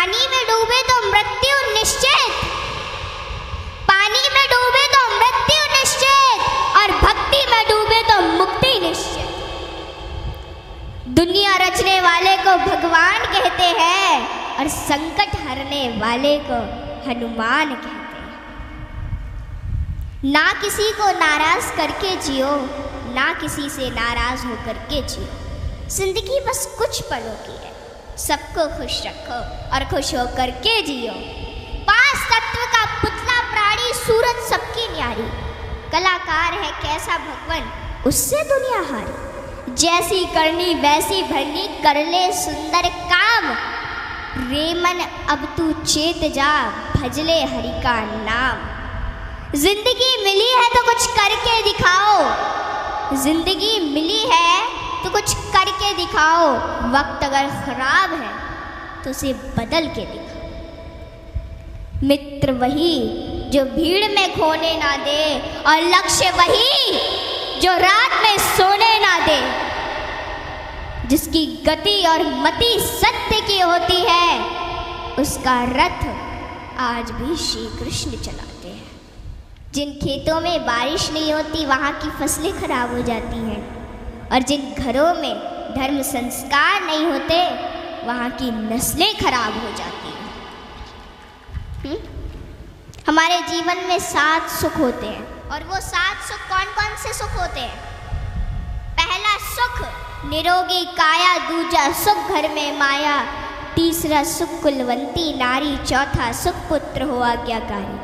पानी में डूबे तो मृत्यु निश्चित, पानी में डूबे तो मृत्यु निश्चित, और भक्ति में डूबे तो मुक्ति निश्चित। दुनिया रचने वाले को भगवान कहते हैं और संकट हरने वाले को हनुमान कहते हैं। ना किसी को नाराज करके जियो, ना किसी से नाराज होकर के जियो। जिंदगी बस कुछ पलों की है, सबको खुश रखो और खुश होकर के जियो। पांच तत्व का पुतला प्राणी सूरज सबकी न्यारी, कलाकार है कैसा भगवान उससे दुनिया हारी। जैसी करनी वैसी भरनी कर ले सुंदर काम, रे मन अब तू चेत जा भजले हरि का नाम। जिंदगी मिली है तो कुछ करके दिखाओ, जिंदगी मिली है तो कुछ करके दिखाओ। वक्त अगर खराब है तो उसे बदल के दिखाओ। मित्र वही जो भीड़ में खोने ना दे, और लक्ष्य वही जो रात में सोने ना दे। जिसकी गति और मति सत्य की होती है, उसका रथ आज भी श्री कृष्ण चलाते हैं। जिन खेतों में बारिश नहीं होती वहाँ की फसलें खराब हो जाती हैं, और जिन घरों में धर्म संस्कार नहीं होते वहाँ की नस्लें खराब हो जाती हैं। हमारे जीवन में 7 सुख होते हैं, और वो 7 सुख कौन कौन से सुख होते हैं? पहला सुख निरोगी काया, दूजा सुख घर में माया, तीसरा सुख कुलवंती नारी, चौथा सुख पुत्र हो आज्ञाकारी,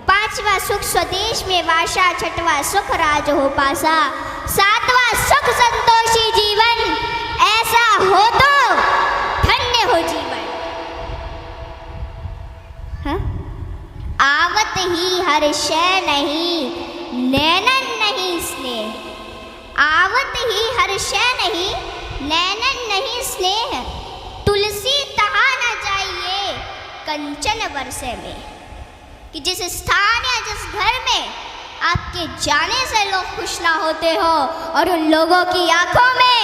पांचवा सुख स्वदेश में वासा, छठवा सुख राज हो पासा, सातवां सुख संतोषी जीवन, ऐसा हो तो धन्य हो जीवन। हाँ? आवत ही हर शय नहीं, नैनन नहीं स्नेह। आवत ही हर शय नहीं, नैनन नहीं स्नेह। तुलसी तहा न जाइए कंचन बरसे में। कि जिस स्थान या जिस घर में आपके जाने से लोग खुश ना होते हो, और उन लोगों की आंखों में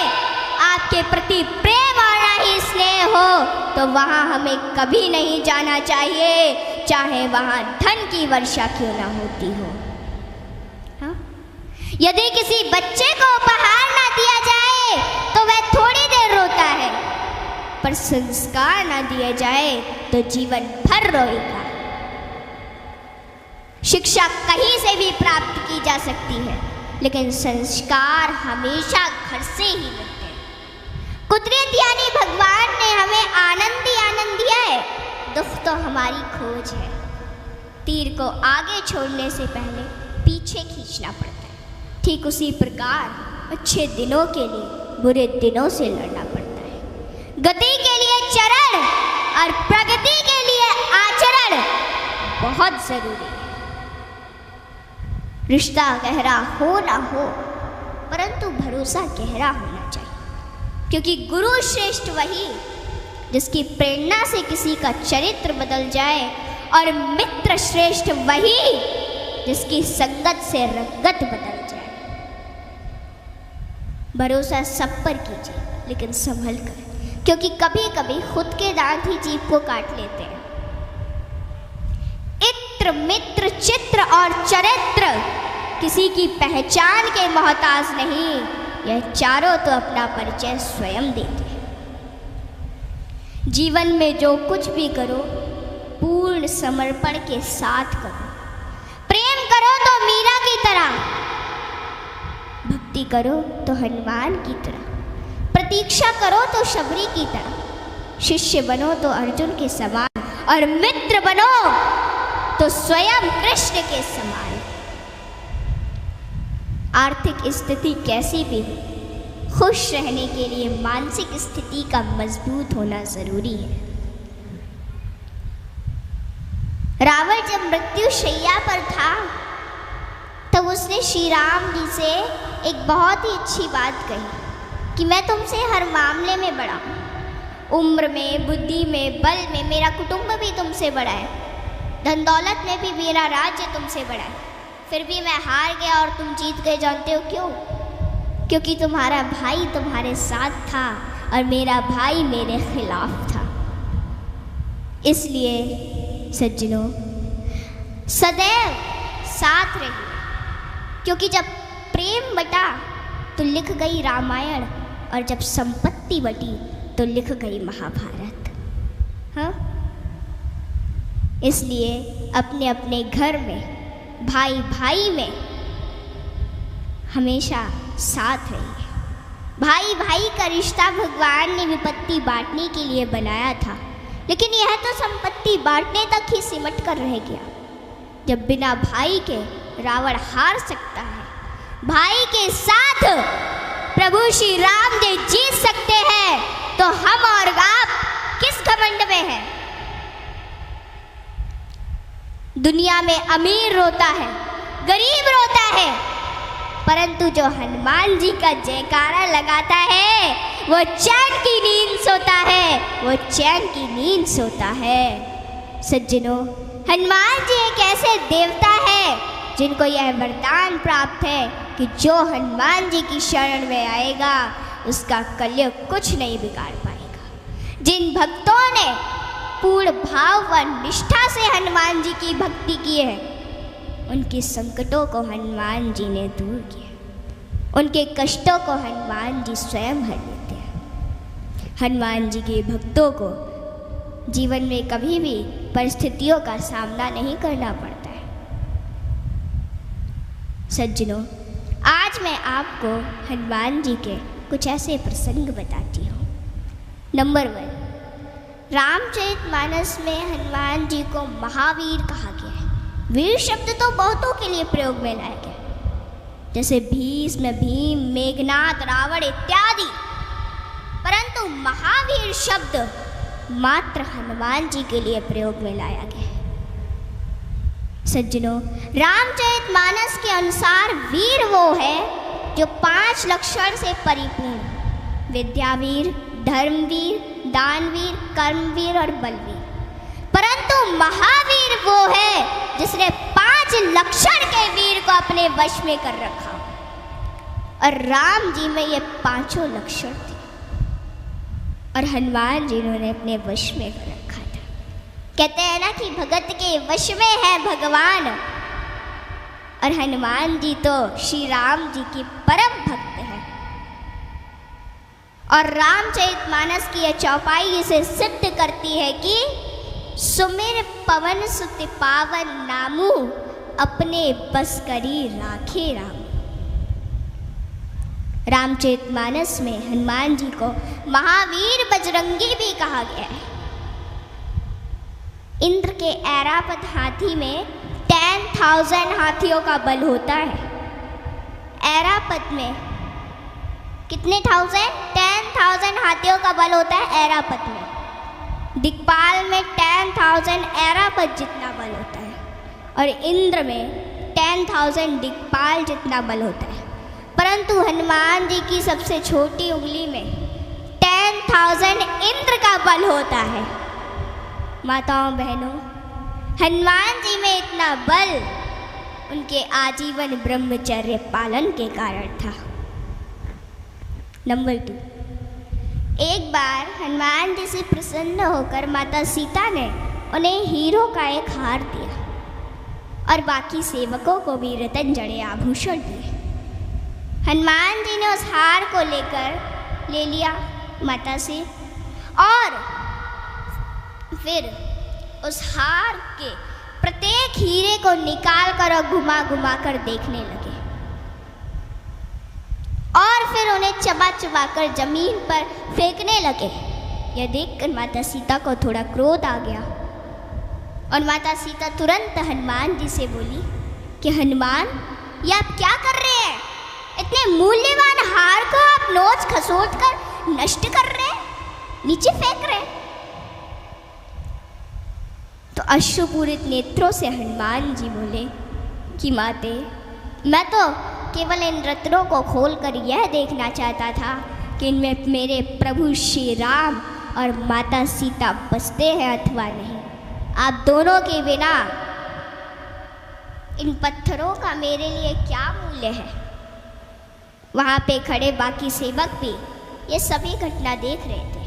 आपके प्रति प्रेम और ना ही स्नेह हो, तो वहाँ हमें कभी नहीं जाना चाहिए, चाहे वहाँ धन की वर्षा क्यों ना होती हो। हाँ? यदि किसी बच्चे को उपहार ना दिया जाए तो वह थोड़ी देर रोता है, पर संस्कार ना दिया जाए तो जीवन भर रोएगा। शिक्षा कहीं से भी प्राप्त की जा सकती है, लेकिन संस्कार हमेशा घर से ही मिलते हैं। कुदरत यानी भगवान ने हमें आनंद ही आनंद दिया है, दुख तो हमारी खोज है। तीर को आगे छोड़ने से पहले पीछे खींचना पड़ता है। ठीक उसी प्रकार अच्छे दिनों के लिए बुरे दिनों से लड़ना पड़ता है। गति के लिए चरण और प्रगति के लिए आचरण बहुत जरूरी है। रिश्ता गहरा हो ना हो, परंतु भरोसा गहरा होना चाहिए, क्योंकि गुरु श्रेष्ठ वही जिसकी प्रेरणा से किसी का चरित्र बदल जाए, और मित्र श्रेष्ठ वही जिसकी संगत से रंगत बदल जाए। भरोसा सब पर कीजिए, लेकिन संभल कर, क्योंकि कभी कभी खुद के दांत ही जीभ को काट लेते हैं। इत्र मित्र चित्र और चरित्र किसी की पहचान के मोहताज नहीं, यह चारों तो अपना परिचय स्वयं देते हैं। जीवन में जो कुछ भी करो पूर्ण समर्पण के साथ करो। प्रेम करो तो मीरा की तरह, भक्ति करो तो हनुमान की तरह, प्रतीक्षा करो तो शबरी की तरह, शिष्य बनो तो अर्जुन के समान, और मित्र बनो तो स्वयं कृष्ण के समान। आर्थिक स्थिति कैसी भी हो, खुश रहने के लिए मानसिक स्थिति का मजबूत होना जरूरी है। रावण जब मृत्यु शैया पर था तब उसने श्री राम जी से एक बहुत ही अच्छी बात कही कि मैं तुमसे हर मामले में बड़ा हूँ, उम्र में, बुद्धि में, बल में मेरा कुटुंब भी तुमसे बड़ा है, धन दौलत में भी मेरा राज्य तुमसे बड़ा है, फिर भी मैं हार गया और तुम जीत गए। जानते हो क्यों? क्योंकि तुम्हारा भाई तुम्हारे साथ था और मेरा भाई मेरे खिलाफ था। इसलिए सज्जनों, सदैव साथ रहिए, क्योंकि जब प्रेम बटा तो लिख गई रामायण, और जब संपत्ति बटी तो लिख गई महाभारत। हाँ, इसलिए अपने अपने घर में, भाई भाई में हमेशा साथ रहिए। भाई भाई का रिश्ता भगवान ने विपत्ति बांटने के लिए बनाया था, लेकिन यह तो संपत्ति बांटने तक ही सिमट कर रह गया। जब बिना भाई के रावण हार सकता है, भाई के साथ प्रभु श्री राम जी जीत सकते हैं, तो हम और आप किस घमंड में हैं? दुनिया में अमीर रोता है, गरीब रोता है, परंतु जो हनुमान जी का जयकारा लगाता है वो चैन की नींद सोता है, वो चैन की नींद सोता है। सज्जनों, हनुमान जी एक ऐसे देवता है जिनको यह वरदान प्राप्त है कि जो हनुमान जी की शरण में आएगा उसका कलयुग कुछ नहीं बिगाड़ पाएगा। जिन भक्तों ने पूर्ण भाव व निष्ठा से हनुमान जी की भक्ति की है, उनके संकटों को हनुमान जी ने दूर किया, उनके कष्टों को हनुमान जी स्वयं हर लेते हैं। हनुमान जी के भक्तों को जीवन में कभी भी परिस्थितियों का सामना नहीं करना पड़ता है। सज्जनों, आज मैं आपको हनुमान जी के कुछ ऐसे प्रसंग बताती हूँ। नंबर 1, रामचरितमानस में हनुमान जी को महावीर कहा गया है। वीर शब्द तो बहुतों के लिए प्रयोग में लाया गया, जैसे भीष्म, भीम, मेघनाद, रावण इत्यादि, परंतु महावीर शब्द मात्र हनुमान जी के लिए प्रयोग में लाया गया है। सज्जनों, रामचरितमानस के अनुसार वीर वो है जो 5 लक्षण से परिपूर्ण, विद्यावीर, धर्मवीर, दानवीर, कर्मवीर और बलवीर। परंतु महावीर वो है जिसने 5 लक्षण के वीर को अपने वश में कर रखा, और राम जी में ये 5 लक्षण थे और हनुमान जी ने अपने वश में कर रखा था। कहते हैं ना कि भगत के वश में है भगवान, और हनुमान जी तो श्री राम जी की परम भक्त है। और रामचरितमानस की यह चौपाई इसे सिद्ध करती है कि सुमिर पवन सुत पावन नामू, अपने बस करी राखे राम। रामचरितमानस में हनुमान जी को महावीर बजरंगी भी कहा गया है। इंद्र के ऐरावत हाथी में 10,000 हाथियों का बल होता है। ऐरावत में कितने 10,000 हाथियों का बल होता है ऐरावत में। दिक्पाल में 10,000 ऐरावत जितना बल होता है, और इंद्र में 10,000 दिक्पाल जितना बल होता है। परंतु हनुमान जी की सबसे छोटी उंगली में 10,000 इंद्र का बल होता है। माताओं बहनों, हनुमान जी में इतना बल उनके आजीवन ब्रह्मचर्य पालन के कारण था। नंबर 2, एक बार हनुमान जी से प्रसन्न होकर माता सीता ने उन्हें हीरो का एक हार दिया, और बाकी सेवकों को भी रतन जड़े आभूषण दिए। हनुमान जी ने उस हार को ले लिया माता से, और फिर उस हार के प्रत्येक हीरे को निकाल कर और घुमा घुमा कर देखने लगे, और फिर उन्हें चबा चबा कर जमीन पर फेंकने लगे। यह देखकर माता सीता को थोड़ा क्रोध आ गया, और माता सीता तुरंत हनुमान जी से बोली कि हनुमान, ये आप क्या कर रहे हैं? इतने मूल्यवान हार को आप नोच खसोट कर नष्ट कर रहे हैं, नीचे फेंक रहे हैं। तो अश्रुपूरित नेत्रों से हनुमान जी बोले कि माते, मैं तो केवल इन रत्नों को खोलकर यह देखना चाहता था कि इनमें मेरे प्रभु श्री राम और माता सीता बसते हैं अथवा नहीं। आप दोनों के बिना इन पत्थरों का मेरे लिए क्या मूल्य है? वहाँ पे खड़े बाकी सेवक भी ये सभी घटना देख रहे थे,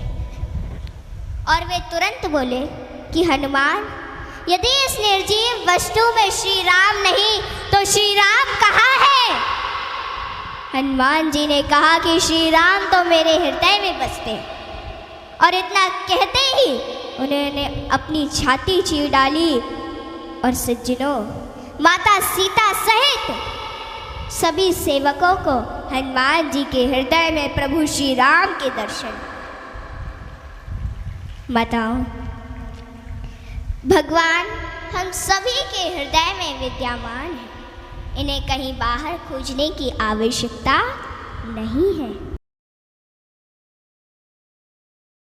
और वे तुरंत बोले कि हनुमान, यदि इस निर्जीव वस्तु में श्री राम नहीं तो श्री राम कहाँ है? हनुमान जी ने कहा कि श्री राम तो मेरे हृदय में बसते हैं। और इतना कहते ही उन्होंने अपनी छाती चीर डाली और सज्जनों, माता सीता सहित सभी सेवकों को हनुमान जी के हृदय में प्रभु श्री राम के दर्शन। माताओं, भगवान हम सभी के हृदय में विद्यमान है, इन्हें कहीं बाहर खोजने की आवश्यकता नहीं है।